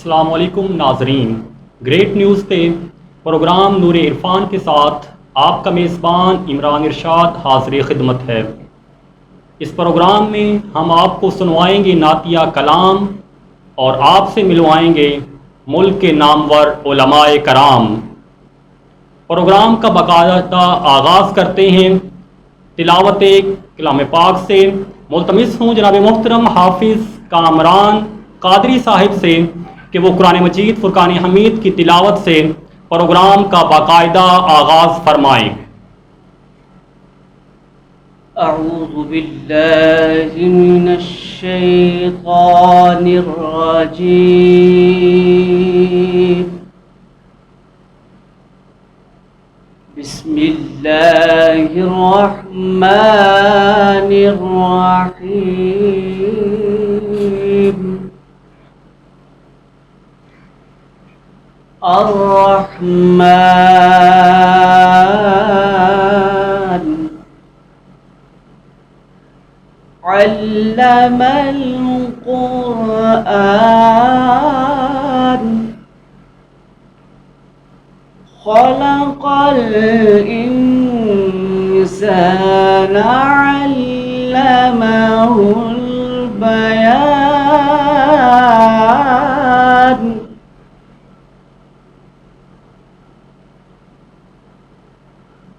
السلام علیکم ناظرین، گریٹ نیوز پہ پروگرام نور عرفان کے ساتھ آپ کا میزبان عمران ارشاد حاضر خدمت ہے۔ اس پروگرام میں ہم آپ کو سنوائیں گے نعتیہ کلام اور آپ سے ملوائیں گے ملک کے نامور علماء کرام۔ پروگرام کا باقاعدہ آغاز کرتے ہیں تلاوت کلام پاک سے۔ ملتمس ہوں جناب محترم حافظ کامران قادری صاحب سے کہ وہ قرآن مجید فرقان حمید کی تلاوت سے پروگرام کا باقاعدہ آغاز فرمائیں۔ اعوذ باللہ من الشیطان الرجیم، بسم اللہ الرحمن الرحیم۔ الرحمن علم القرآن، خلق الإنسان، علمه البيان۔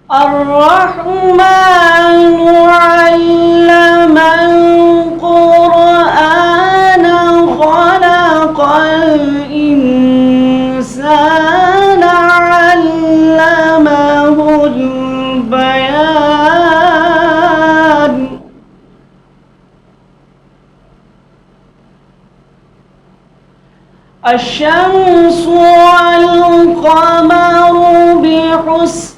الرحمن علم القرآن، خلق الإنسان، علمه البيان۔ الشمس والقمر بحسبان،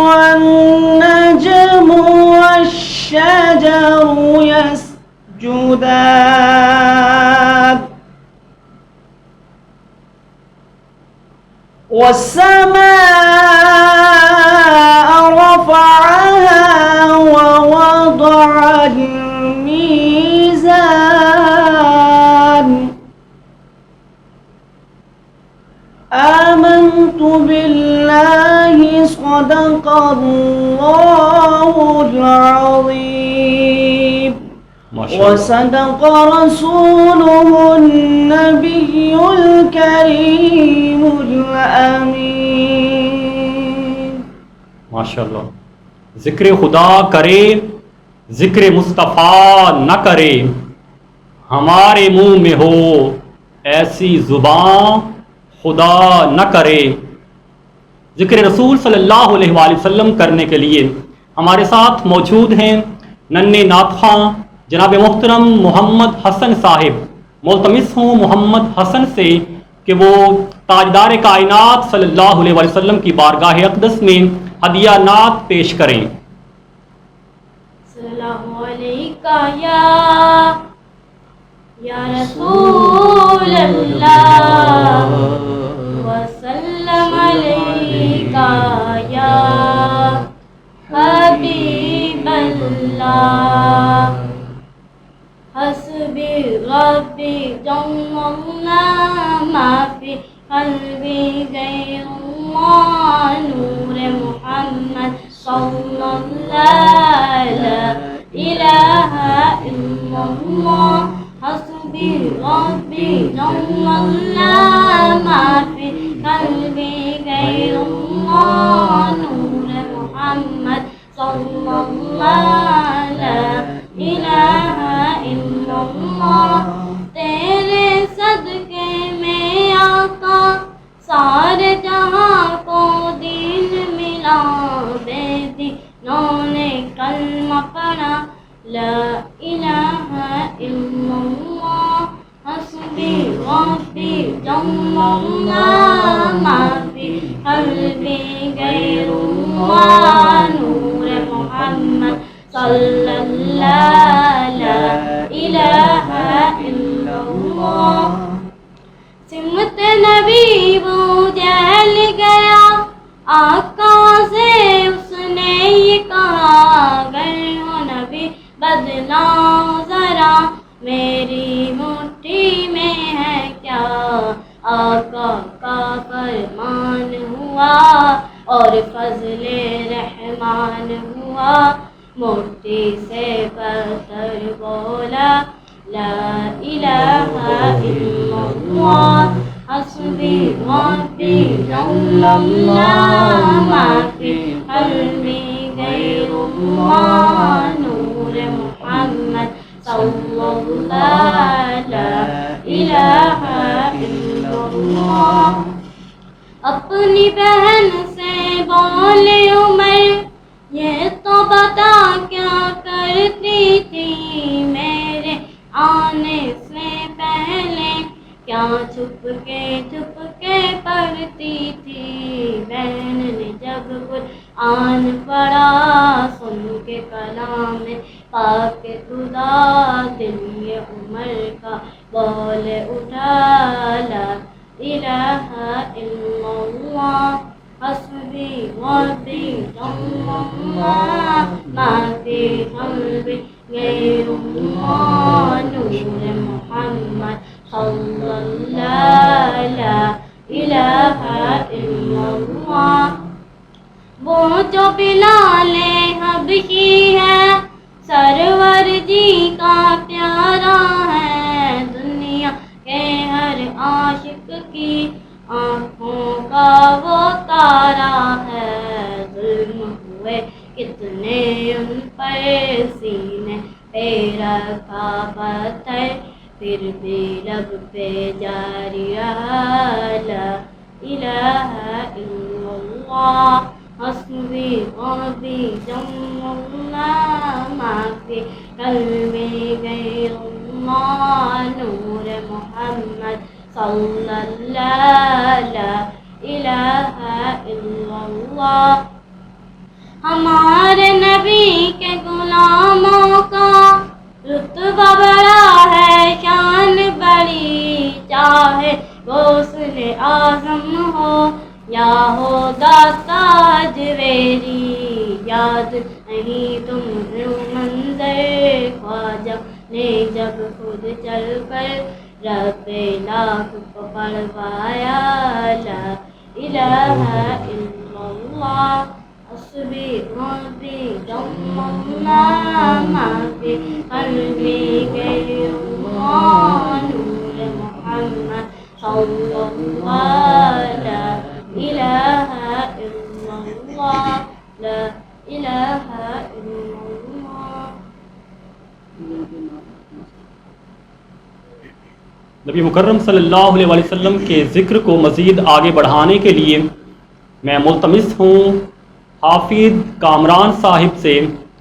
والنجم والشجر يسجدان، والسماء رفعها ووضع الميزان، آمنت بالله، صدق الله العظيم، وصدق رسوله النبي الكريم الأمين۔ ماشاءاللہ۔ ذکر خدا کرے ذکر مصطفیٰ نہ کرے، ہمارے منہ میں ہو ایسی زبان خدا نہ کرے۔ ذکر رسول صلی اللہ علیہ وآلہ وسلم کرنے کے لیے ہمارے ساتھ موجود ہیں ننھے نعت خواں جناب محترم محمد حسن صاحب۔ ملتمس ہوں محمد حسن سے کہ وہ تاجدار کائنات صلی اللہ علیہ وآلہ وسلم کی بارگاہ اقدس میں ہدیہ نعت پیش کریں۔ السلام علیکہ یا رسول اللہ، وسلم علیکہ یا حبیب اللہ، حسبی ربی جل اللہ، ما فی قلبی غیر اللہ، نور محمد صلی اللہ، لا الہ الا اللہ، حسبی ربی جل اللہ، ما فی قلبی غیر اللہ، نور محمد صلی اللہ، لا الہ الا اللہ۔ تیرے صدقے میں آقا سارے جہاں کو دین ملا، بے دینوں نے کلمہ پڑھا، لا الہ الا اللہ، حسبی ربی جل اللہ، ما فی قلبی غیر اللہ، نور محمد صلی اللہ، لا الہ الا اللہ۔ سمت نبی وہ جہل گیا، آقا سے اس نے یہ کہا، گئے ہو نبی بدلاؤ ذرا میری مٹھی کا اور فضل رحمان ہوا مٹھی سے پتھر بولا لا الہ الا اللہ حسبی ربی جل اللہ ما فی قلبی غیر اللہ نور محمد صلی اللہ لا الہ الا اللہ اپنی بہن سے بولے عمر یہ تو بتا کیا کرتی تھی میرے آنے سے پہلے کیا چھپ کے پڑھتی تھی بہن نے جب قرآن پڑھا سن کے کلام پاک خدا دل یہ عمر کا بول اٹھا لا الہ الا اللہ حسبی ربی جل اللہ ما فی قلبی غیر اللہ نور محمد صلی اللہ لا الہ الا اللہ وہ جو بلال حبشی ہے سرور جی کا پیارا ہے دنیا کے ہر عاشق کی آنکھوں کا وہ تارا ہے ظلم ہوئے کتنے ان پر سینے پہ رکھا پتھر پھر بھی لب پہ جاری رہا لا الہ الا اللہ حسبی ربی جل اللہ ما فی قلبی غیر اللہ نور محمد صلی اللہ لا الہ الا اللہ ہمارے نبی کے غلاموں کا رتبہ بڑا ہے شان بڑی چاہے غوث اعظم ہو یا ہو داتا جویری یاد نہیں تمہیں منظر خواجہ نے جب خود چل کر رب لاکھ کو پڑھوایا لا الہ الا اللہ حسبی ربی جل اللہ ما فی قلبی غیر اللہ نور محمد صلی اللہ لا الہ الا اللہ لا الہ الا اللہ نبی مکرم صلی اللہ علیہ وسلم کے ذکر کو مزید آگے بڑھانے کے لیے میں ملتمس ہوں حافظ کامران صاحب سے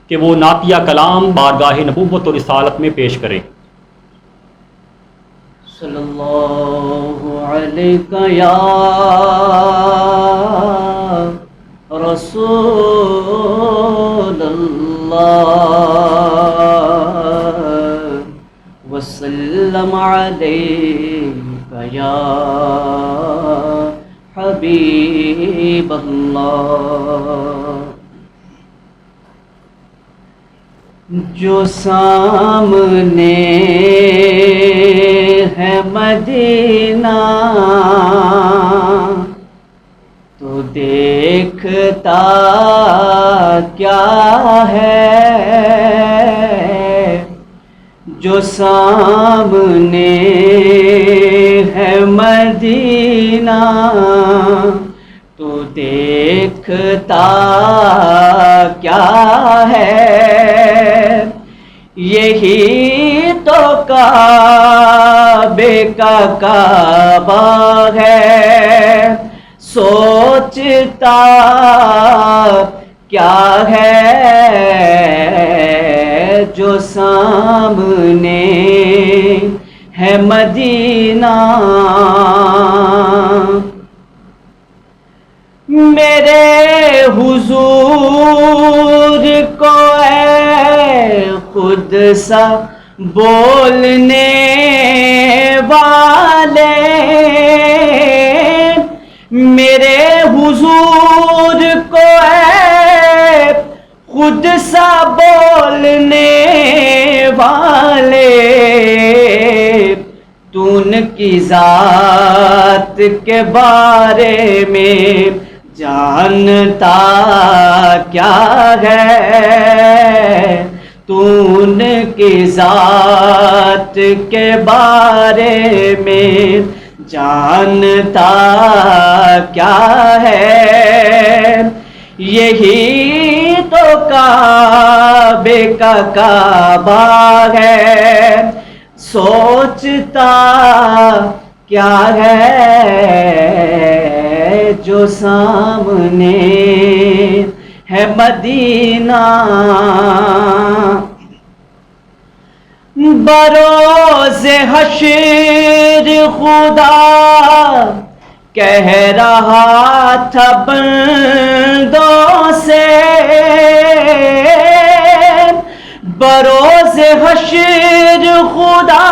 کہ وہ نعتیہ کلام بارگاہ نبوت و رسالت میں پیش کریں. صلی اللہ علیہ یا رسول اللہ وسلم علیک یا حبیب اللہ. جو سامنے ہے مدینہ تو دیکھتا کیا ہے جو سامنے ہے مدینہ تو دیکھتا کیا ہے یہی تو کعبے کا کعبہ ہے سوچتا کیا ہے جو سامنے ہے مدینہ. میرے حضور کو اے خود سا بولنے والے میرے حضور کو اے خود سا بولنے والے تو ان کی ذات کے بارے میں جانتا کیا ہے تو ان کی ذات کے بارے میں، جانتا کیا ہے؟ یہی تو کعبے کا کعبہ ہے، سوچتا کیا ہے جو سامنے ہے مدینہ؟ بروز حشر خدا کہہ رہا تھا بندوں سے، بروز حشر خدا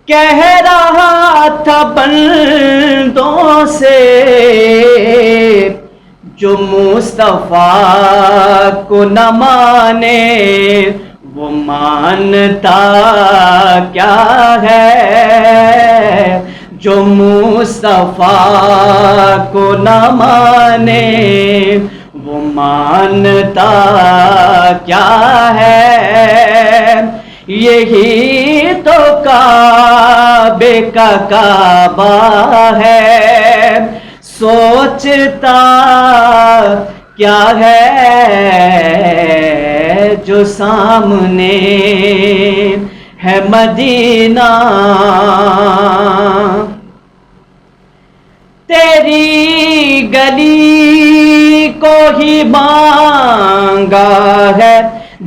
کہہ رہا تھا بندوں سے، جو مصطفیٰ کو نہ مانے وہ مانتا کیا ہے؟ جو مصطفیٰ کو نہ مانے وہ مانتا کیا ہے؟ یہی تو کعبے کا کعبہ ہے، سوچتا کیا ہے جو سامنے ہے مدینہ؟ تیری گلی کو ہی مانگا ہے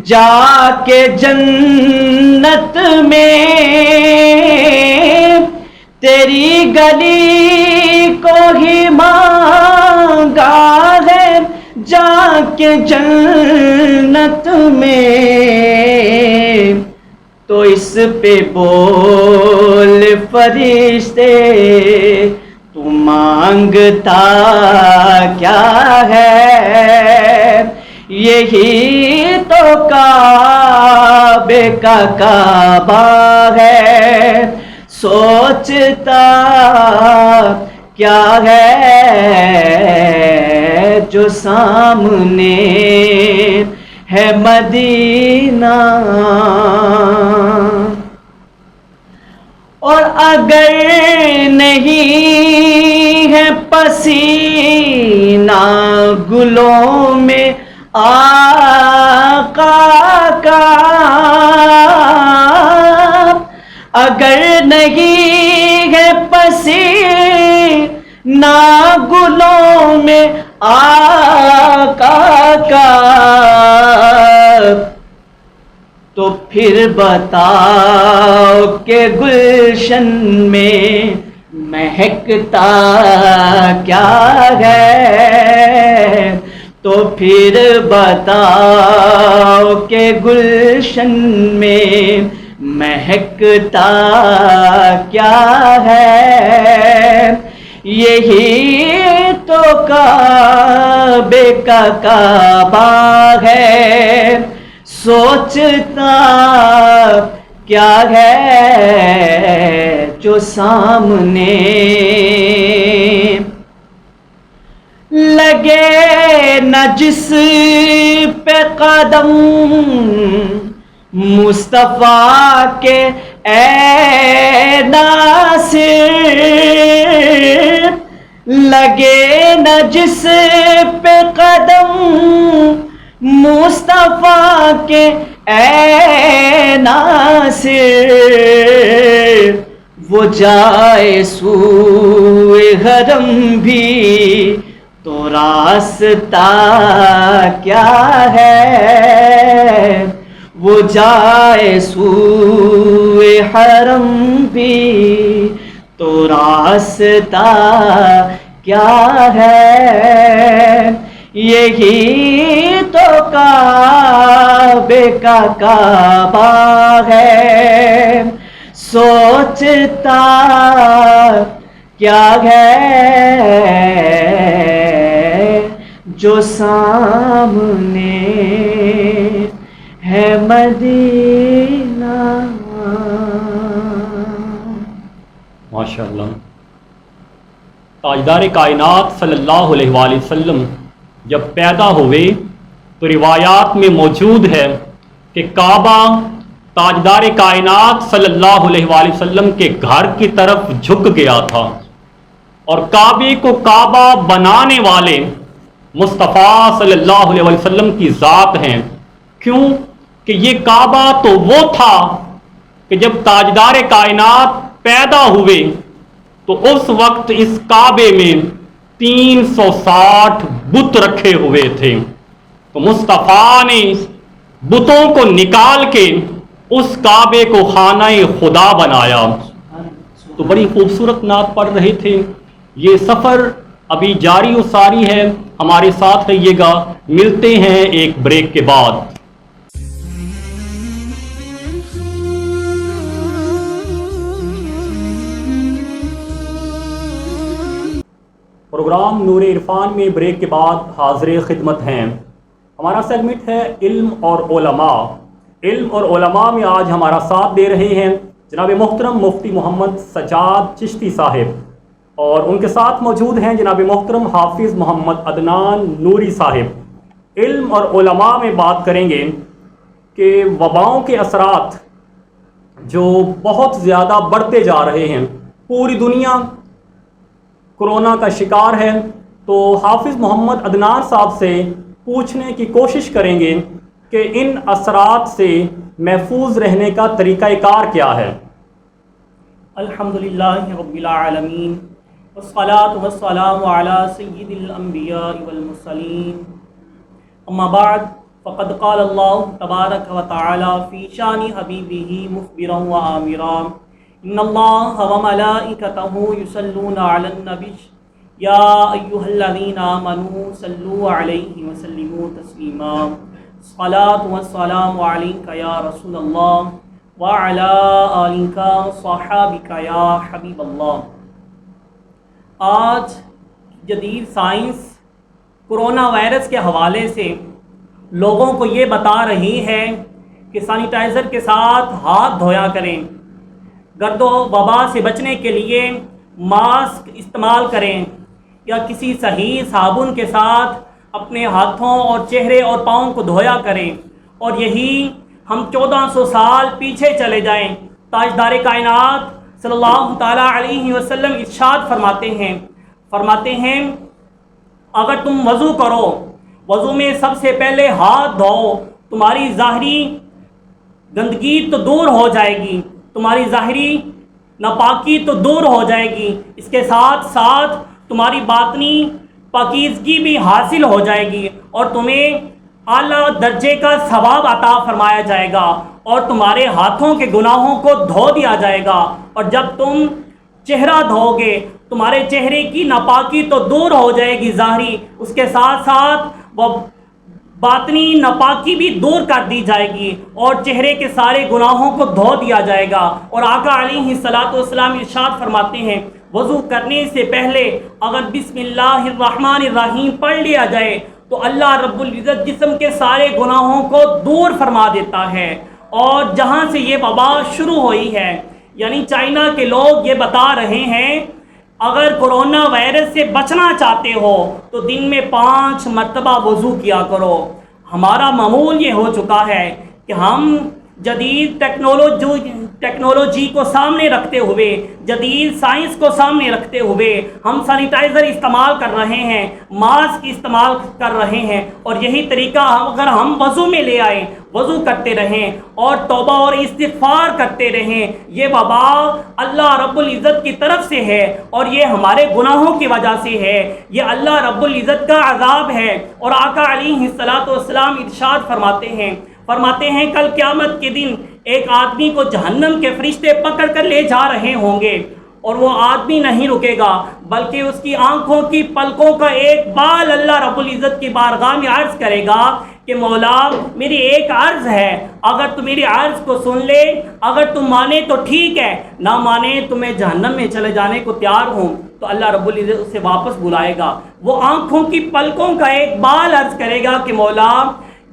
جا کے جنت میں، تیری گلی کو ہی مانگا ہے جا کے جنت میں، تو اس پہ بول فرشتے تو مانگتا کیا ہے؟ یہی تو کعبے کا کعبہ ہے، سوچتا کیا ہے جو سامنے ہے مدینہ؟ اور اگر نہیں ہے پسینہ گلوں میں آقا کا، اگر نہیں ہے پسینہ گلوں میں آقا کا، تو پھر بتاؤ کہ گلشن میں مہکتا کیا ہے؟ تو پھر بتاؤ کہ گلشن میں مہکتا کیا ہے؟ یہی تو کعبے کا کعبہ ہے، سوچتا کیا ہے جو سامنے لگے نہ جس پہ قدم مصطفیٰ کے اے ناصر، لگے نہ جس پہ قدم مصطفیٰ کے اے ناصر، وہ جائے سوئے حرم بھی تو راستہ کیا ہے؟ وہ جائے سوئے حرم بھی تو راستہ کیا ہے؟ یہی تو کعبے کا کعبہ ہے، سوچتا کیا ہے جو سامنے ہے مدینہ؟ ماشاء اللہ، تاجدار کائنات صلی اللہ علیہ وآلہ وسلم جب پیدا ہوئے تو روایات میں موجود ہے کہ کعبہ تاجدار کائنات صلی اللہ علیہ وآلہ وسلم کے گھر کی طرف جھک گیا تھا، اور کعبے کو کعبہ بنانے والے مصطفیٰ صلی اللہ علیہ وآلہ وسلم کی ذات ہیں۔ کیوں کہ یہ کعبہ تو وہ تھا کہ جب تاجدار کائنات پیدا ہوئے تو اس وقت اس کعبے میں 360 بت رکھے ہوئے تھے، تو مصطفیٰ نے بتوں کو نکال کے اس کعبے کو خانہ خدا بنایا۔ تو بڑی خوبصورت نعت پڑھ رہے تھے۔ یہ سفر ابھی جاری و ساری ہے، ہمارے ساتھ رہیے گا، ملتے ہیں ایک بریک کے بعد۔ پروگرام نور عرفان میں بریک کے بعد حاضر خدمت ہیں۔ ہمارا سیگمنٹ ہے علم اور علماء۔ علم اور علماء میں آج ہمارا ساتھ دے رہے ہیں جناب محترم مفتی محمد سجاد چشتی صاحب، اور ان کے ساتھ موجود ہیں جناب محترم حافظ محمد عدنان نوری صاحب۔ علم اور علماء میں بات کریں گے کہ وباؤں کے اثرات جو بہت زیادہ بڑھتے جا رہے ہیں، پوری دنیا کورونا کا شکار ہے، تو حافظ محمد عدنان صاحب سے پوچھنے کی کوشش کریں گے کہ ان اثرات سے محفوظ رہنے کا طریقہ کار کیا ہے۔ الحمدللہ رب العالمین والصلاة والسلام علی سید الانبیاء والمرسلین، اما بعد فقد قال اللہ تبارک و تعالی فی شان حبیبہ مخبرا و آمرا ان اللہ و ملائکتہ یصلون علی النبی یا ایہا الذین آمنوا صلوا علیہ وسلموا تسلیما، الصلاۃ والسلام علیک یا رسول اللہ وعلی آلک وصحابک یا حبیب اللہ۔ آج جدید سائنس کرونا وائرس کے حوالے سے لوگوں کو یہ بتا رہی ہے کہ سینیٹائزر کے ساتھ ہاتھ دھویا کریں، گرد و وبا سے بچنے کے لیے ماسک استعمال کریں، یا کسی صحیح صابن کے ساتھ اپنے ہاتھوں اور چہرے اور پاؤں کو دھویا کریں۔ اور یہی ہم 1400 سال پیچھے چلے جائیں، تاجدار کائنات صلی اللہ تعالیٰ علیہ وسلم ارشاد فرماتے ہیں اگر تم وضو کرو، وضو میں سب سے پہلے ہاتھ دھو، تمہاری ظاہری گندگی تو دور ہو جائے گی، تمہاری ظاہری ناپاکی تو دور ہو جائے گی، اس کے ساتھ ساتھ تمہاری باطنی پاکیزگی بھی حاصل ہو جائے گی، اور تمہیں اعلیٰ درجے کا ثواب عطا فرمایا جائے گا، اور تمہارے ہاتھوں کے گناہوں کو دھو دیا جائے گا۔ اور جب تم چہرہ دھو گے، تمہارے چہرے کی ناپاکی تو دور ہو جائے گی ظاہری، اس کے ساتھ ساتھ وہ باطنی ناپاکی بھی دور کر دی جائے گی، اور چہرے کے سارے گناہوں کو دھو دیا جائے گا۔ اور آقا علیہ الصلوۃ والسلام ارشاد فرماتے ہیں وضو کرنے سے پہلے اگر بسم اللہ الرحمن الرحیم پڑھ لیا جائے تو اللہ رب العزت جسم کے سارے گناہوں کو دور فرما دیتا ہے۔ اور جہاں سے یہ وبا شروع ہوئی ہے، یعنی چائنا کے لوگ یہ بتا رہے ہیں اگر کرونا وائرس سے بچنا چاہتے ہو تو دن میں 5 مرتبہ وضو کیا کرو۔ ہمارا معمول یہ ہو چکا ہے کہ ہم جدید ٹیکنالوجی کو سامنے رکھتے ہوئے، جدید سائنس کو سامنے رکھتے ہوئے ہم سینیٹائزر استعمال کر رہے ہیں، ماسک استعمال کر رہے ہیں، اور یہی طریقہ اگر ہم وضو میں لے آئیں، وضو کرتے رہیں اور توبہ اور استغفار کرتے رہیں، یہ وبا اللہ رب العزت کی طرف سے ہے، اور یہ ہمارے گناہوں کی وجہ سے ہے، یہ اللہ رب العزت کا عذاب ہے۔ اور آقا علیہ الصلوۃ والسلام ارشاد فرماتے ہیں کل قیامت کے دن ایک آدمی کو جہنم کے فرشتے پکڑ کر لے جا رہے ہوں گے، اور وہ آدمی نہیں رکے گا بلکہ اس کی آنکھوں کی پلکوں کا ایک بال اللہ رب العزت کی بارگاہ میں عرض کرے گا کہ مولا میری ایک عرض ہے، اگر تو میری عرض کو سن لے، اگر تم مانے تو ٹھیک ہے، نہ مانے تو میں جہنم میں چلے جانے کو تیار ہوں۔ تو اللہ رب العزت اسے واپس بلائے گا، وہ آنکھوں کی پلکوں کا ایک بال عرض کرے گا کہ مولا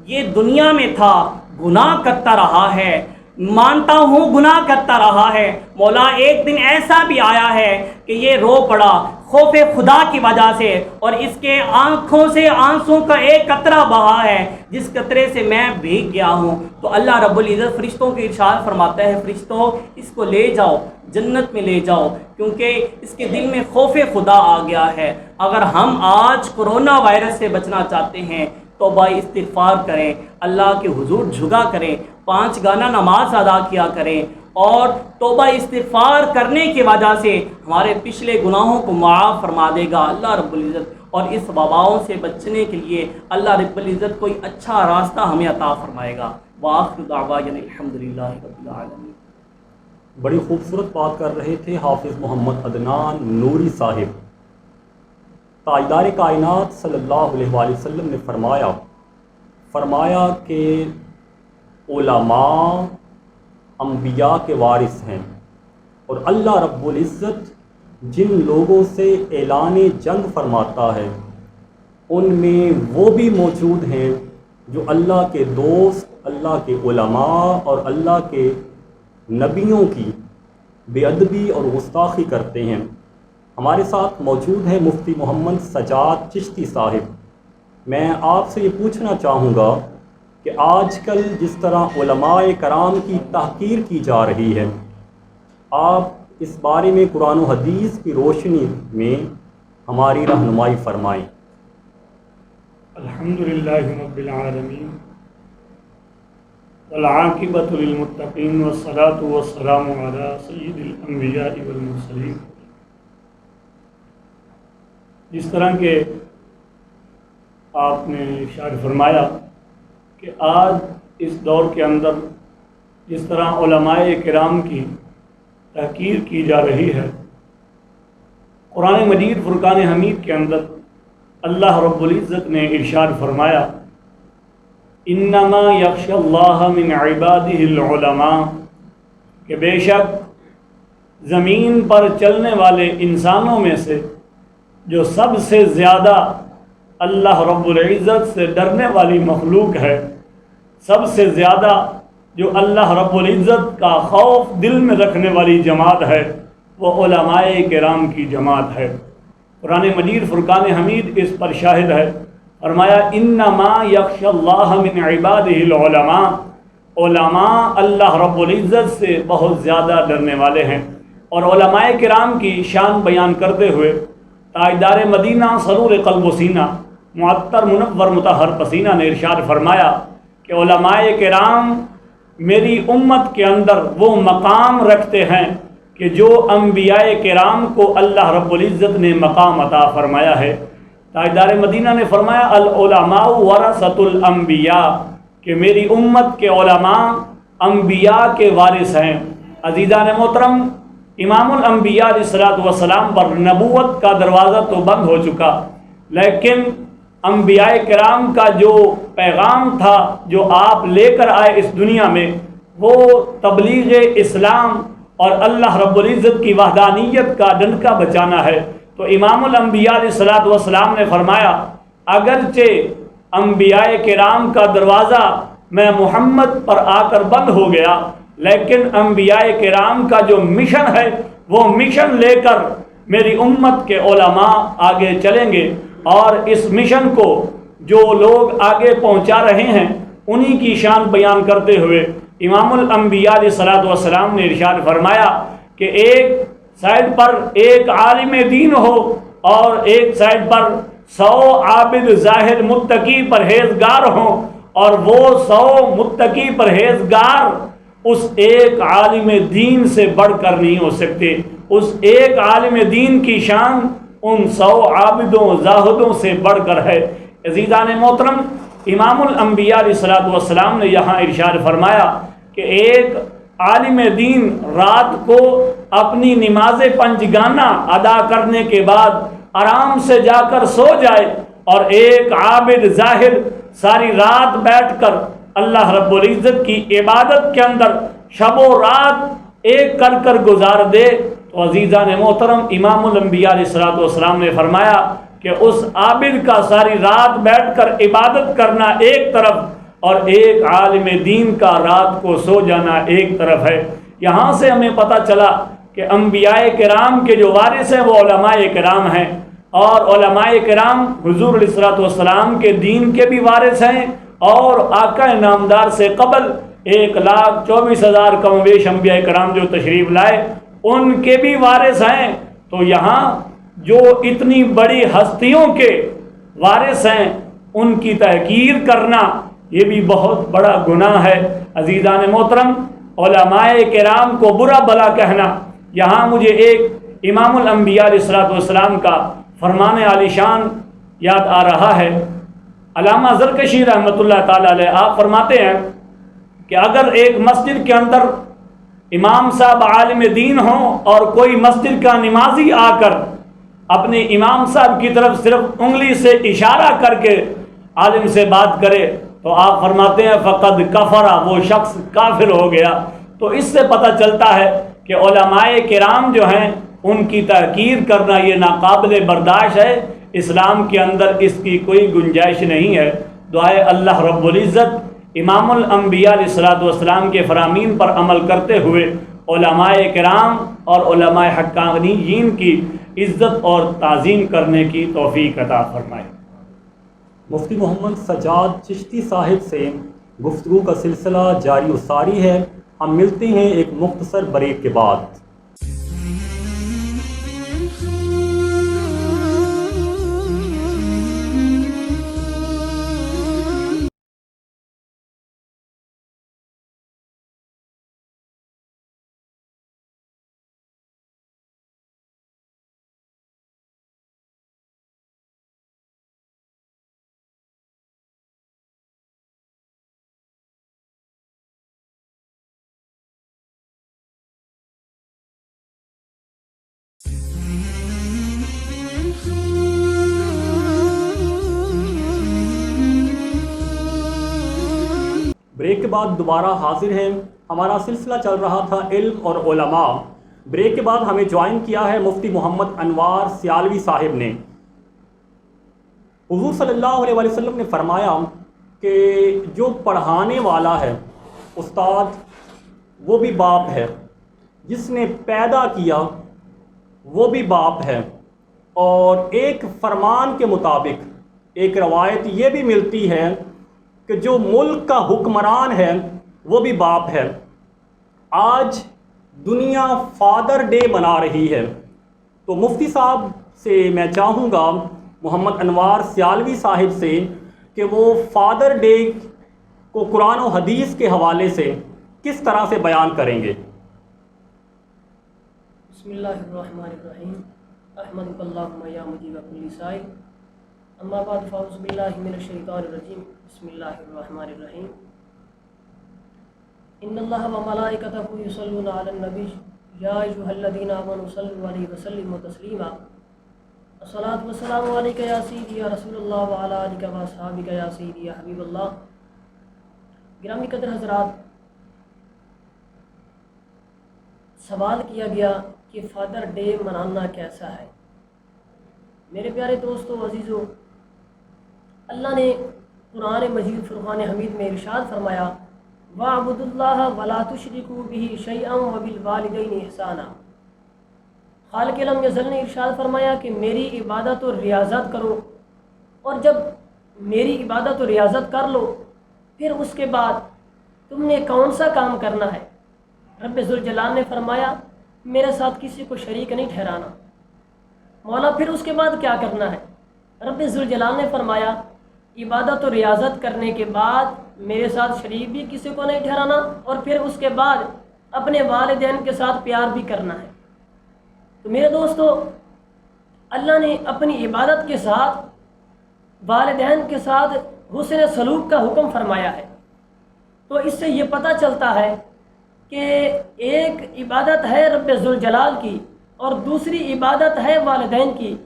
یہ دنیا میں تھا، گناہ کرتا رہا ہے، مانتا ہوں گناہ کرتا رہا ہے، مولا ایک دن ایسا بھی آیا ہے کہ یہ رو پڑا خوف خدا کی وجہ سے، اور اس کے آنکھوں سے آنسوں کا ایک قطرہ بہا ہے جس قطرے سے میں بھیگ گیا ہوں۔ تو اللہ رب العزت فرشتوں کے ارشاد فرماتا ہے، فرشتوں اس کو لے جاؤ، جنت میں لے جاؤ، کیونکہ اس کے دل میں خوف خدا آ گیا ہے۔ اگر ہم آج کرونا وائرس سے بچنا چاہتے ہیں، توبہ استغفار کریں، اللہ کے حضور جھکا کریں، 5 گانا نماز ادا کیا کریں، اور توبہ استغفار کرنے کی وجہ سے ہمارے پچھلے گناہوں کو معاف فرما دے گا اللہ رب العزت، اور اس وباؤں سے بچنے کے لیے اللہ رب العزت کوئی اچھا راستہ ہمیں عطا فرمائے گا۔ وآخر دعوانا الحمدللہ رب العالمین۔ بڑی خوبصورت بات کر رہے تھے حافظ محمد عدنان نوری صاحب۔ تاجدار کائنات صلی اللہ علیہ وآلہ وسلم نے فرمایا کہ علماء انبیاء کے وارث ہیں، اور اللہ رب العزت جن لوگوں سے اعلان جنگ فرماتا ہے ان میں وہ بھی موجود ہیں جو اللہ کے دوست، اللہ کے علماء اور اللہ کے نبیوں کی بے ادبی اور گستاخی کرتے ہیں۔ ہمارے ساتھ موجود ہے مفتی محمد سجاد چشتی صاحب۔ میں آپ سے یہ پوچھنا چاہوں گا کہ آج کل جس طرح علماء کرام کی تحقیر کی جا رہی ہے، آپ اس بارے میں قرآن و حدیث کی روشنی میں ہماری رہنمائی فرمائیں۔ الحمدللہ رب العالمین والعاقبۃ للمتقین والصلاۃ والسلام علی سید الانبیاء والمرسلین۔ جس طرح کہ آپ نے ارشاد فرمایا کہ آج اس دور کے اندر جس طرح علماء کرام کی تحقیر کی جا رہی ہے، قرآن مجید فرقان حمید کے اندر اللہ رب العزت نے ارشاد فرمایا، انما یخشی اللہ من عبادہ العلماء، کہ بے شک زمین پر چلنے والے انسانوں میں سے جو سب سے زیادہ اللہ رب العزت سے ڈرنے والی مخلوق ہے، سب سے زیادہ جو اللہ رب العزت کا خوف دل میں رکھنے والی جماعت ہے، وہ علماء کرام کی جماعت ہے۔ قرآن مجید فرقان حمید اس پر شاہد ہے، فرمایا انما یخشی اللہ من عبادہ العلماء، علماء اللہ رب العزت سے بہت زیادہ ڈرنے والے ہیں۔ اور علماء کرام کی شان بیان کرتے ہوئے تاجدار مدینہ سرور قلب و سینہ معطر منور مطہر پسینہ نے ارشاد فرمایا کہ علماء کرام میری امت کے اندر وہ مقام رکھتے ہیں کہ جو انبیاء کرام کو اللہ رب العزت نے مقام عطا فرمایا ہے۔ تاجدار مدینہ نے فرمایا العلماء ورثۃ الانبیاء، کہ میری امت کے علماء انبیاء کے وارث ہیں۔ عزیزان محترم، امام الانبیاء علیہ الصلوۃ والسلام پر نبوت کا دروازہ تو بند ہو چکا، لیکن انبیاء کرام کا جو پیغام تھا جو آپ لے کر آئے اس دنیا میں، وہ تبلیغ اسلام اور اللہ رب العزت کی وحدانیت کا ڈنکا بچانا ہے۔ تو امام الانبیاء علیہ الصلوۃ والسلام نے فرمایا اگرچہ انبیاء کرام کا دروازہ میں محمد پر آ کر بند ہو گیا، لیکن انبیاء کرام کا جو مشن ہے وہ مشن لے کر میری امت کے علماء آگے چلیں گے، اور اس مشن کو جو لوگ آگے پہنچا رہے ہیں انہی کی شان بیان کرتے ہوئے امام الانبیاء علیہ الصلوۃ والسلام نے ارشاد فرمایا کہ ایک سائڈ پر ایک عالم دین ہو اور ایک سائڈ پر 100 عابد زاہد متقی پرہیزگار ہوں، اور وہ 100 متقی پرہیزگار اس ایک عالم دین سے بڑھ کر نہیں ہو سکتے۔ اس ایک عالم دین کی شان ان 100 عابدوں زاہدوں سے بڑھ کر ہے۔ عزیزان محترم، امام الانبیاء علیہ الصلوۃ والسلام نے یہاں ارشاد فرمایا کہ ایک عالم دین رات کو اپنی نماز پنجگانہ ادا کرنے کے بعد آرام سے جا کر سو جائے، اور ایک عابد ظاہر ساری رات بیٹھ کر اللہ رب العزت کی عبادت کے اندر شب و رات ایک کر کر گزار دے۔ تو عزیزان محترم، امام الانبیاء علیہ الصلوۃ والسلام نے فرمایا کہ اس عابد کا ساری رات بیٹھ کر عبادت کرنا ایک طرف، اور ایک عالم دین کا رات کو سو جانا ایک طرف ہے۔ یہاں سے ہمیں پتہ چلا کہ انبیاء کرام کے جو وارث ہیں وہ علماء کرام ہیں، اور علماء کرام حضور علیہ الصلوۃ والسلام کے دین کے بھی وارث ہیں، اور آقا نامدار سے قبل 1,24,000 کم و بیش انبیاء کرام جو تشریف لائے ان کے بھی وارث ہیں۔ تو یہاں جو اتنی بڑی ہستیوں کے وارث ہیں ان کی تحقیر کرنا یہ بھی بہت بڑا گناہ ہے۔ عزیزان محترم، علماء کرام کو برا بھلا کہنا، یہاں مجھے ایک امام الانبیاء علیہ الصلوۃ والسلام کا فرمان عالی شان یاد آ رہا ہے۔ علامہ زرکشی رحمۃ اللہ تعالی علیہ آپ فرماتے ہیں کہ اگر ایک مسجد کے اندر امام صاحب عالم دین ہوں اور کوئی مسجد کا نمازی آ کر اپنے امام صاحب کی طرف صرف انگلی سے اشارہ کر کے عالم سے بات کرے تو آپ فرماتے ہیں فقد کفر، وہ شخص کافر ہو گیا۔ تو اس سے پتہ چلتا ہے کہ علماء کرام جو ہیں ان کی تحقیر کرنا یہ ناقابل برداشت ہے، اسلام کے اندر اس کی کوئی گنجائش نہیں ہے۔ دعائے اللہ رب العزت امام الانبیاء علیہ الصلوۃ والسلام کے فرامین پر عمل کرتے ہوئے علماء کرام اور علماء حقانیین کی عزت اور تعظیم کرنے کی توفیق عطا فرمائے۔ مفتی محمد سجاد چشتی صاحب سے گفتگو کا سلسلہ جاری و ساری ہے۔ ہم ملتے ہیں ایک مختصر بریک کے بعد۔ بریک کے بعد دوبارہ حاضر ہیں۔ ہمارا سلسلہ چل رہا تھا علم اور علماء۔ بریک کے بعد ہمیں جوائن کیا ہے مفتی محمد انوار سیالوی صاحب نے۔ حضور صلی اللہ علیہ وآلہ وسلم نے فرمایا کہ جو پڑھانے والا ہے استاد وہ بھی باپ ہے، جس نے پیدا کیا وہ بھی باپ ہے، اور ایک فرمان کے مطابق ایک روایت یہ بھی ملتی ہے کہ جو ملک کا حکمران ہے وہ بھی باپ ہے۔ آج دنیا فادر ڈے منا رہی ہے، تو مفتی صاحب سے میں چاہوں گا محمد انوار سیالوی صاحب سے کہ وہ فادر ڈے کو قرآن و حدیث کے حوالے سے کس طرح سے بیان کریں گے۔ بسم اللہ الرحمن الرحیم، احمدک اللہم یا مجیب کل سائل، اما بعد فاعوذ باللہ من الشیطان الرجیم، بسم اللہ الرحمن الرحیم۔ ان اللہ و ملائکتہ یصلون علی النبی یا ایھا الذین آمنوا صلوا علیہ وسلموا تسلیما۔ الصلاۃ والسلام علیک یا سیدی یا رسول اللہ وعلی آلک و اصحابک یا سیدی یا حبیب اللہ۔ گرامی قدر حضرات، سوال کیا گیا کہ فادر ڈے منانا کیسا ہے۔ میرے پیارے دوستو عزیزو، اللہ نے قرآن مجید فرقان حمید میں ارشاد فرمایا وَاعْبُدُوا اللَّهَ وَلَا تُشْرِكُوا بِهِ شَيْئًا وَبِالْوَالِدَيْنِ احسانا۔ خالق لم یزل نے ارشاد فرمایا کہ میری عبادت و ریاضت کرو، اور جب میری عبادت و ریاضت کر لو پھر اس کے بعد تم نے کون سا کام کرنا ہے؟ رب ذوالجلال نے فرمایا میرے ساتھ کسی کو شریک نہیں ٹھہرانا۔ مولا پھر اس کے بعد کیا کرنا ہے؟ رب ذوالجلال نے فرمایا عبادت و ریاضت کرنے کے بعد میرے ساتھ شریک بھی کسی کو نہیں ٹھہرانا، اور پھر اس کے بعد اپنے والدین کے ساتھ پیار بھی کرنا ہے۔ تو میرے دوستو، اللہ نے اپنی عبادت کے ساتھ والدین کے ساتھ حسن سلوک کا حکم فرمایا ہے۔ تو اس سے یہ پتہ چلتا ہے کہ ایک عبادت ہے رب ذوالجلال کی اور دوسری عبادت ہے والدین کی۔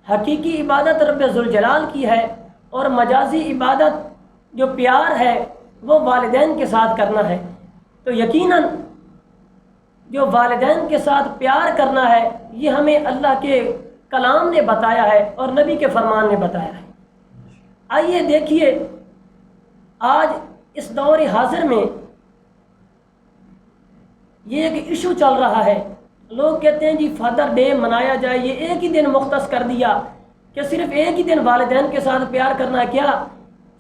حقیقی عبادت رب ذوالجلال کی ہے، اور مجازی عبادت جو پیار ہے وہ والدین کے ساتھ کرنا ہے۔ تو یقیناً جو والدین کے ساتھ پیار کرنا ہے یہ ہمیں اللہ کے کلام نے بتایا ہے اور نبی کے فرمان نے بتایا ہے۔ آئیے دیکھیے آج اس دور حاضر میں یہ ایک ایشو چل رہا ہے. لوگ کہتے ہیں جی فادر ڈے منایا جائے, یہ ایک ہی دن مختص کر دیا کہ صرف ایک ہی دن والدین کے ساتھ پیار کرنا ہے. کیا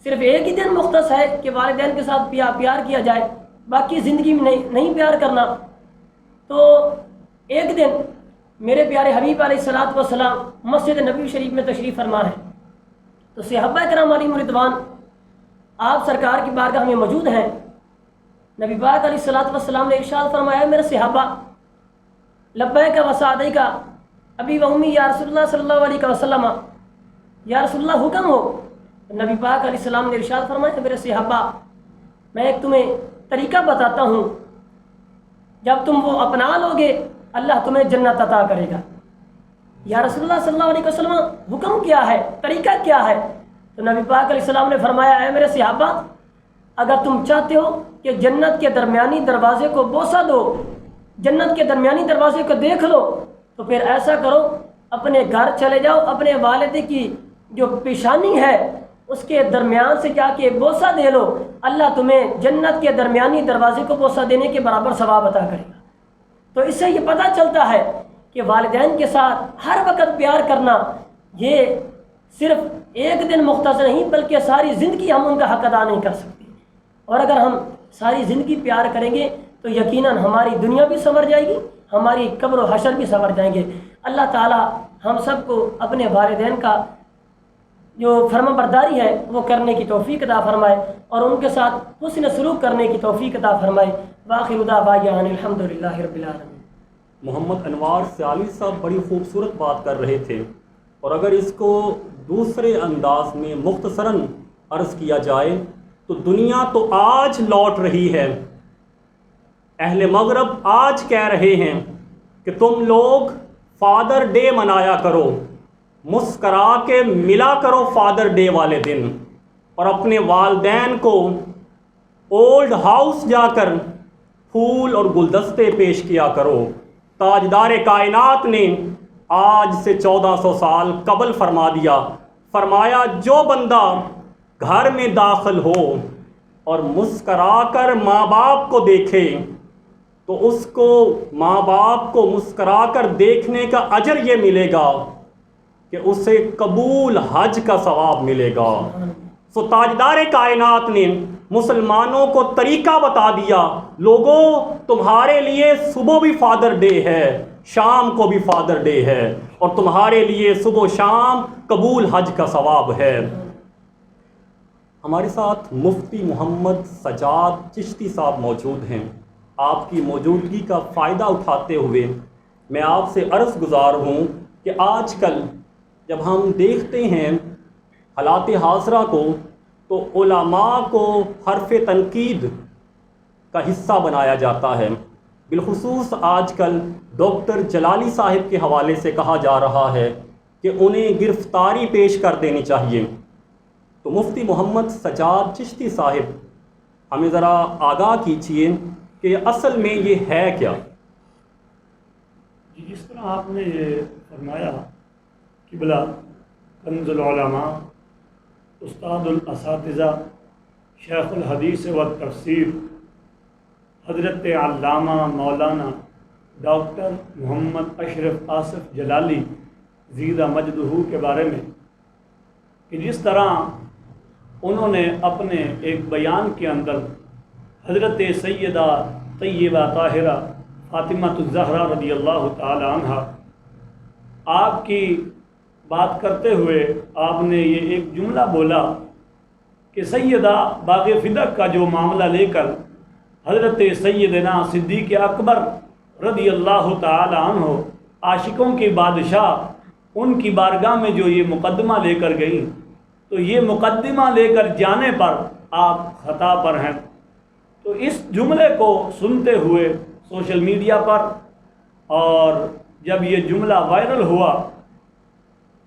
صرف ایک ہی دن مختص ہے کہ والدین کے ساتھ پیار کیا جائے, باقی زندگی میں نہیں پیار کرنا؟ تو ایک دن میرے پیارے حبیب علیہ الصلوۃ والسلام مسجد نبوی شریف میں تشریف فرما ہے, تو صحابہ کرام علیہم رضوان آپ سرکار کی بارگاہ میں موجود ہیں. نبی پاک علیہ الصلوۃ والسلام نے ارشاد فرمایا, میرے صحابہ لبیک و سعدیک ابی و امی یا رسول اللہ صلی اللہ علیہ وسلم, یا رسول اللہ حکم ہو. نبی پاک علیہ السلام نے ارشاد فرمایا, میرے صحابہ میں ایک تمہیں طریقہ بتاتا ہوں, جب تم وہ اپنا لو گے اللہ تمہیں جنت عطا کرے گا. یا رسول اللہ صلی اللہ علیہ وسلم حکم کیا ہے, طریقہ کیا ہے؟ تو نبی پاک علیہ السلام نے فرمایا, اے میرے صحابہ اگر تم چاہتے ہو کہ جنت کے درمیانی دروازے کو بوسہ دو, جنت کے درمیانی دروازے کو دیکھ لو, تو پھر ایسا کرو اپنے گھر چلے جاؤ, اپنے والد کی جو پیشانی ہے اس کے درمیان سے جا کے بوسہ دے لو, اللہ تمہیں جنت کے درمیانی دروازے کو بوسہ دینے کے برابر ثواب عطا کرے گا. تو اس سے یہ پتہ چلتا ہے کہ والدین کے ساتھ ہر وقت پیار کرنا یہ صرف ایک دن مختص نہیں بلکہ ساری زندگی ہم ان کا حق ادا نہیں کر سکتے. اور اگر ہم ساری زندگی پیار کریں گے تو یقیناً ہماری دنیا بھی سنور جائے گی, ہماری قبر و حشر بھی سنور جائیں گے. اللہ تعالی ہم سب کو اپنے والدین کا جو فرما برداری ہے وہ کرنے کی توفیق عطا فرمائے اور ان کے ساتھ حسن سلوک کرنے کی توفیق عطا فرمائے. وآخر دعوانا الحمدللہ رب العالمین. محمد انوار سیالی صاحب بڑی خوبصورت بات کر رہے تھے, اور اگر اس کو دوسرے انداز میں مختصراً عرض کیا جائے تو دنیا تو آج لوٹ رہی ہے. اہل مغرب آج کہہ رہے ہیں کہ تم لوگ فادر ڈے منایا کرو, مسکرا کے ملا کرو فادر ڈے والے دن, اور اپنے والدین کو اولڈ ہاؤس جا کر پھول اور گلدستے پیش کیا کرو. تاجدار کائنات نے آج سے 1400 سال قبل فرما دیا, فرمایا جو بندہ گھر میں داخل ہو اور مسکرا کر ماں باپ کو دیکھے تو اس کو ماں باپ کو مسکرا کر دیکھنے کا اجر یہ ملے گا کہ اسے قبول حج کا ثواب ملے گا. سو تاجدار کائنات نے مسلمانوں کو طریقہ بتا دیا, لوگوں تمہارے لیے صبح بھی فادر ڈے ہے, شام کو بھی فادر ڈے ہے, اور تمہارے لیے صبح و شام قبول حج کا ثواب ہے. ہمارے ساتھ مفتی محمد سجاد چشتی صاحب موجود ہیں. آپ کی موجودگی کا فائدہ اٹھاتے ہوئے میں آپ سے عرض گزار ہوں کہ آج کل جب ہم دیکھتے ہیں حالات حاضرہ کو تو علماء کو حرف تنقید کا حصہ بنایا جاتا ہے. بالخصوص آج کل ڈاکٹر جلالی صاحب کے حوالے سے کہا جا رہا ہے کہ انہیں گرفتاری پیش کر دینی چاہیے. تو مفتی محمد سجاد چشتی صاحب ہمیں ذرا آگاہ کیجیے کہ اصل میں یہ ہے کیا؟ جس طرح آپ نے یہ فرمایا کہ بلا کنز العلماء استاد الاساتذہ شیخ الحدیث و تفسیر حضرت علامہ مولانا ڈاکٹر محمد اشرف آصف جلالی زیدہ مجدہ کے بارے میں کہ جس طرح انہوں نے اپنے ایک بیان کے اندر حضرت سیدہ طیبہ طاہرہ فاطمہ الزہرا رضی اللہ تعالی عنہ آپ کی بات کرتے ہوئے آپ نے یہ ایک جملہ بولا کہ سیدہ باغ فدق کا جو معاملہ لے کر حضرت سیدنا صدیق اکبر رضی اللہ تعالی عنہ عاشقوں کے بادشاہ ان کی بارگاہ میں جو یہ مقدمہ لے کر گئیں تو یہ مقدمہ لے کر جانے پر آپ خطا پر ہیں. تو اس جملے کو سنتے ہوئے سوشل میڈیا پر اور جب یہ جملہ وائرل ہوا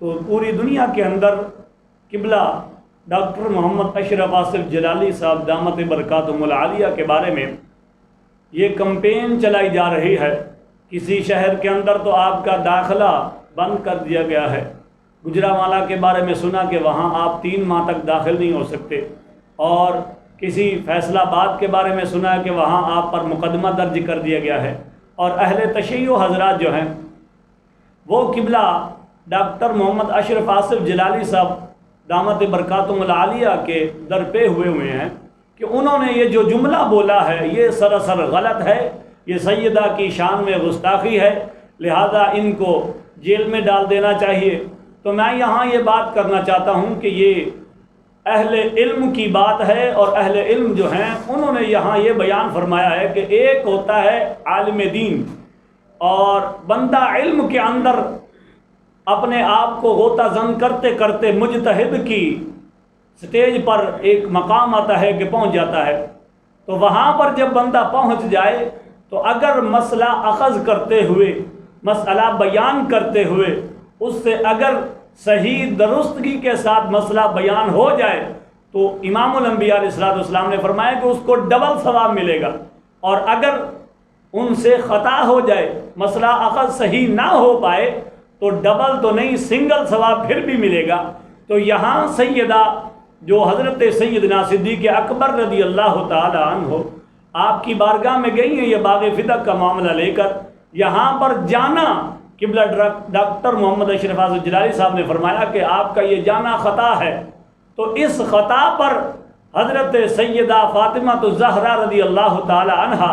تو پوری دنیا کے اندر قبلہ ڈاکٹر محمد اشرف آصف جلالی صاحب دامت برکاتہم العالیہ کے بارے میں یہ کمپین چلائی جا رہی ہے. کسی شہر کے اندر تو آپ کا داخلہ بند کر دیا گیا ہے. گجرانوالہ کے بارے میں سنا کہ وہاں آپ 3 ماہ تک داخل نہیں ہو سکتے. اور کسی فیصل آباد کے بارے میں سنا کہ وہاں آپ پر مقدمہ درج کر دیا گیا ہے، اور اہل تشیع حضرات جو ہیں وہ قبلہ ڈاکٹر محمد اشرف آصف جلالی صاحب دامت برکاتہم العالیہ کے در پہ ہوئے ہیں کہ انہوں نے یہ جو جملہ بولا ہے یہ سراسر غلط ہے، یہ سیدہ کی شان میں گستاخی ہے، لہذا ان کو جیل میں ڈال دینا چاہیے۔ تو میں یہاں یہ بات کرنا چاہتا ہوں کہ یہ اہل علم کی بات ہے، اور اہل علم جو ہیں انہوں نے یہاں یہ بیان فرمایا ہے کہ ایک ہوتا ہے عالم دین، اور بندہ علم کے اندر اپنے آپ کو غوطہ زن کرتے کرتے مجتہد کی سٹیج پر ایک مقام آتا ہے کہ پہنچ جاتا ہے، تو وہاں پر جب بندہ پہنچ جائے تو اگر مسئلہ اخذ کرتے ہوئے، مسئلہ بیان کرتے ہوئے اس سے اگر صحیح درستگی کے ساتھ مسئلہ بیان ہو جائے تو امام الانبیاء علیہ السلام نے فرمایا کہ اس کو ڈبل ثواب ملے گا، اور اگر ان سے خطا ہو جائے، مسئلہ اخذ صحیح نہ ہو پائے تو ڈبل تو نہیں سنگل ثواب پھر بھی ملے گا۔ تو یہاں سیدہ جو حضرت سیدنا صدیق اکبر رضی اللہ تعالی عنہ آپ کی بارگاہ میں گئی ہیں یہ باغ فدق کا معاملہ لے کر، یہاں پر جانا قبلہ ڈاکٹر محمد اشرف آصف جلالی صاحب نے فرمایا کہ آپ کا یہ جانا خطا ہے، تو اس خطا پر حضرت سیدہ فاطمہ الزہرا رضی اللہ تعالی عنہ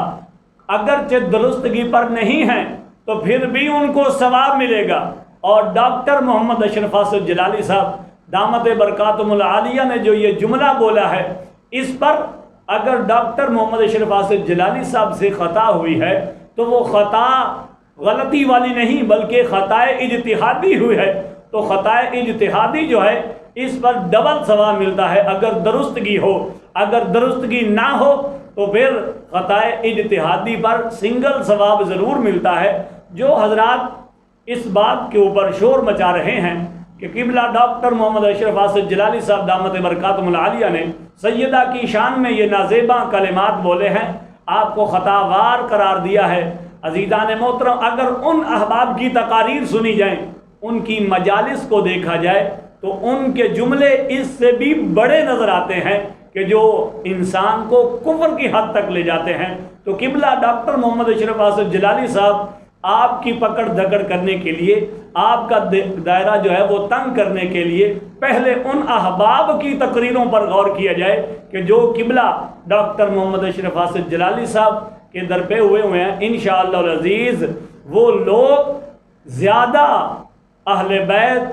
اگرچہ درستگی پر نہیں ہیں تو پھر بھی ان کو ثواب ملے گا، اور ڈاکٹر محمد اشرف آصف جلالی صاحب دامت برکاتہم العالیہ نے جو یہ جملہ بولا ہے، اس پر اگر ڈاکٹر محمد اشرف آصف جلالی صاحب سے خطا ہوئی ہے تو وہ خطا غلطی والی نہیں بلکہ خطا اجتہادی ہوئی ہے، تو خطا اجتہادی جو ہے اس پر ڈبل ثواب ملتا ہے اگر درستگی ہو، اگر درستگی نہ ہو تو پھر خطا اجتہادی پر سنگل ثواب ضرور ملتا ہے۔ جو حضرات اس بات کے اوپر شور مچا رہے ہیں کہ قبلہ ڈاکٹر محمد اشرف آصف جلالی صاحب دامت برکاتہم العالیہ نے سیدہ کی شان میں یہ نازیباں کلمات بولے ہیں، آپ کو خطا وار قرار دیا ہے، عزیزان محترم اگر ان احباب کی تقاریر سنی جائیں، ان کی مجالس کو دیکھا جائے تو ان کے جملے اس سے بھی بڑے نظر آتے ہیں کہ جو انسان کو کفر کی حد تک لے جاتے ہیں۔ تو قبلہ ڈاکٹر محمد اشرف آصف جلالی صاحب آپ کی پکڑ دھکڑ کرنے کے لیے، آپ کا دائرہ جو ہے وہ تنگ کرنے کے لیے پہلے ان احباب کی تقریروں پر غور کیا جائے کہ جو قبلہ ڈاکٹر محمد اشرف آصف جلالی صاحب کے در پہ ہوئے ہیں۔ انشاءاللہ العزیز وہ لوگ زیادہ اہل بیت،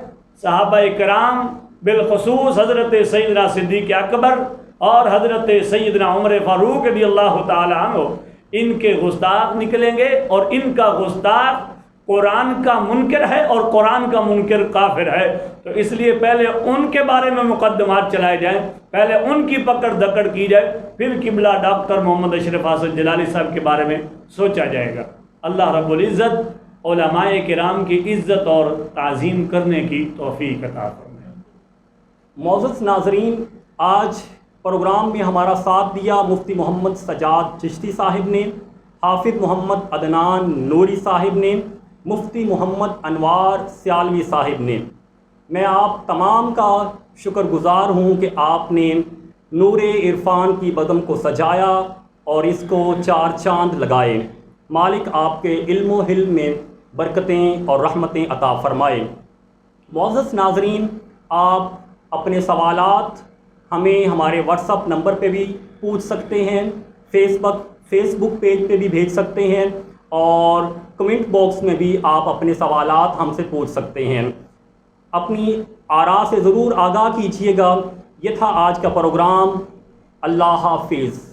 صحابہ کرام، بالخصوص حضرت سیدنا صدیق اکبر اور حضرت سیدنا عمر فاروق رضی اللہ تعالی عنہ ان کے گستاخ نکلیں گے، اور ان کا گستاخ قرآن کا منکر ہے اور قرآن کا منکر کافر ہے۔ تو اس لیے پہلے ان کے بارے میں مقدمات چلائے جائیں، پہلے ان کی پکڑ دکڑ کی جائے، پھر قبلہ ڈاکٹر محمد اشرف آصف جلالی صاحب کے بارے میں سوچا جائے گا۔ اللہ رب العزت علماء کرام کی عزت اور تعظیم کرنے کی توفیق عطا فرمائے۔ معزز ناظرین، آج پروگرام میں ہمارا ساتھ دیا مفتی محمد سجاد چشتی صاحب نے، حافظ محمد عدنان نوری صاحب نے، مفتی محمد انوار سیالوی صاحب نے۔ میں آپ تمام کا شکر گزار ہوں کہ آپ نے نور عرفان کی بزم کو سجایا اور اس کو چار چاند لگائے۔ مالک آپ کے علم و حلم میں برکتیں اور رحمتیں عطا فرمائے۔ معزز ناظرین، آپ اپنے سوالات ہمیں ہمارے واٹس ایپ نمبر پہ بھی پوچھ سکتے ہیں، فیس بک پیج پہ بھی بھیج سکتے ہیں، اور کمنٹ باکس میں بھی آپ اپنے سوالات ہم سے پوچھ سکتے ہیں۔ اپنی آراء سے ضرور آگاہ کیجیے گا۔ یہ تھا آج کا پروگرام۔ اللہ حافظ۔